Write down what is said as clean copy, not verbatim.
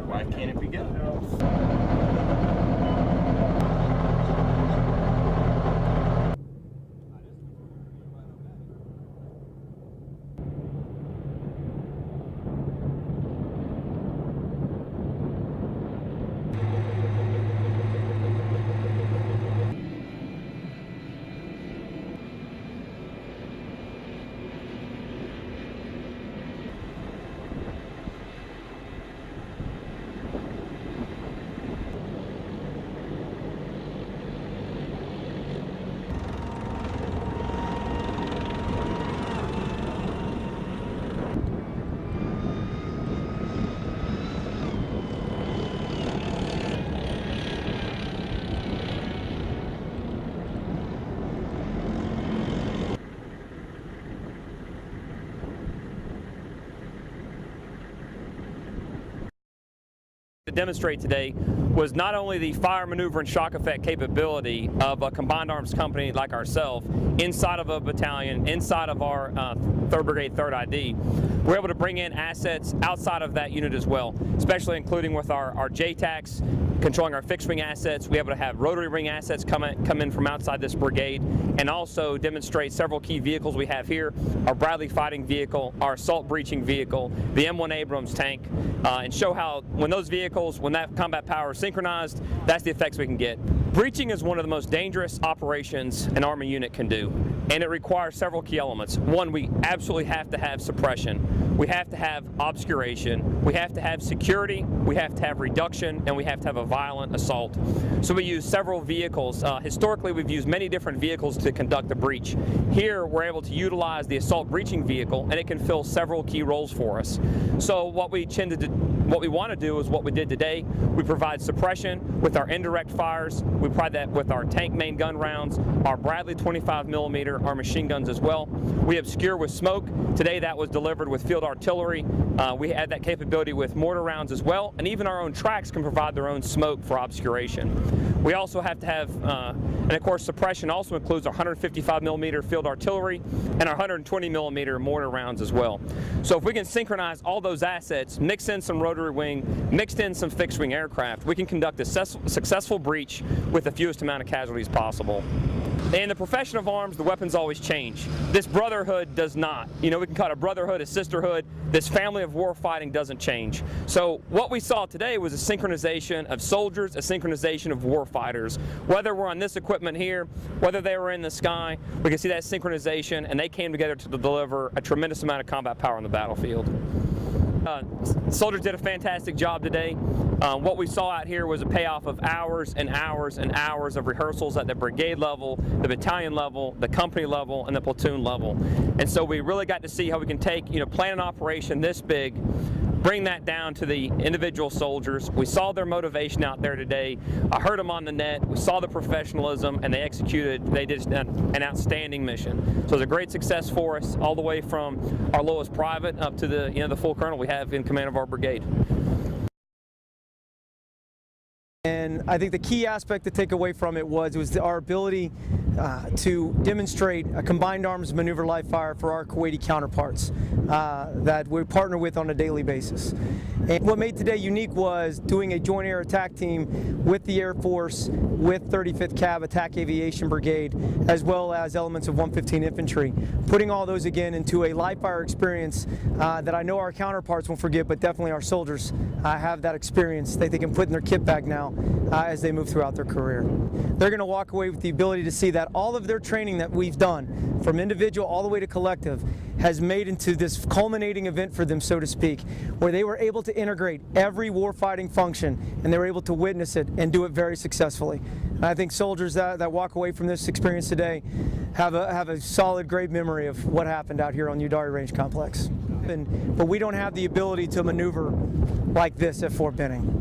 Why can't it be good? To demonstrate today was not only the fire, maneuver, and shock effect capability of a combined arms company like ourselves inside of a battalion, inside of our 3rd Brigade 3rd ID. We're able to bring in assets outside of that unit as well, especially including with our JTACs, controlling our fixed wing assets. We're able to have rotary wing assets come in from outside this brigade, and also demonstrate several key vehicles we have here: our Bradley fighting vehicle, our assault breaching vehicle, the M1 Abrams tank, and show how when those vehicles, when that combat power is synchronized, that's the effects we can get. Breaching is one of the most dangerous operations an Army unit can do, and it requires several key elements. One, we absolutely have to have suppression, we have to have obscuration, we have to have security, we have to have reduction, and we have to have a violent assault. So we use several vehicles. Historically, we've used many different vehicles to conduct a breach. Here, we're able to utilize the assault breaching vehicle, and it can fill several key roles for us. So what we want to do is what we did today. We provide suppression with our indirect fires. We provide that with our tank main gun rounds, our Bradley 25mm, our machine guns as well. We obscure with smoke. Today that was delivered with field artillery. We add that capability with mortar rounds as well, and even our own tracks can provide their own smoke for obscuration. We also have to have, and of course suppression also includes our 155mm field artillery and our 120mm mortar rounds as well. So if we can synchronize all those assets, mix in some rotary wing, mixed in some fixed wing aircraft, we can conduct a successful breach with the fewest amount of casualties possible. In the profession of arms, the weapons always change. This brotherhood does not. You know, we can call it a brotherhood, a sisterhood. This family of war fighting doesn't change. So what we saw today was a synchronization of soldiers, a synchronization of war fighters. Whether we're on this equipment here, whether they were in the sky, we can see that synchronization, and they came together to deliver a tremendous amount of combat power on the battlefield. Soldiers did a fantastic job today. What we saw out here was a payoff of hours and hours and hours of rehearsals at the brigade level, the battalion level, the company level, and the platoon level. And so we really got to see how we can take, plan an operation this big, bring that down to the individual soldiers. We saw their motivation out there today. I heard them on the net. We saw the professionalism, and they did an outstanding mission. So it was a great success for us, all the way from our lowest private up to the full colonel we have in command of our brigade. And I think the key aspect to take away from it was our ability to demonstrate a combined arms maneuver live fire for our Kuwaiti counterparts that we partner with on a daily basis. And what made today unique was doing a joint air attack team with the Air Force, with 35th Cav Attack Aviation Brigade, as well as elements of 115 Infantry, putting all those again into a live fire experience that I know our counterparts won't forget, but definitely our soldiers have that experience that they can put in their kit bag now as they move throughout their career. They're going to walk away with the ability to see that all of their training that we've done, from individual all the way to collective, has made into this culminating event for them, so to speak, where they were able to integrate every warfighting function, and they were able to witness it and do it very successfully. And I think soldiers that walk away from this experience today have a solid, great memory of what happened out here on Udari Range Complex. But we don't have the ability to maneuver like this at Fort Benning.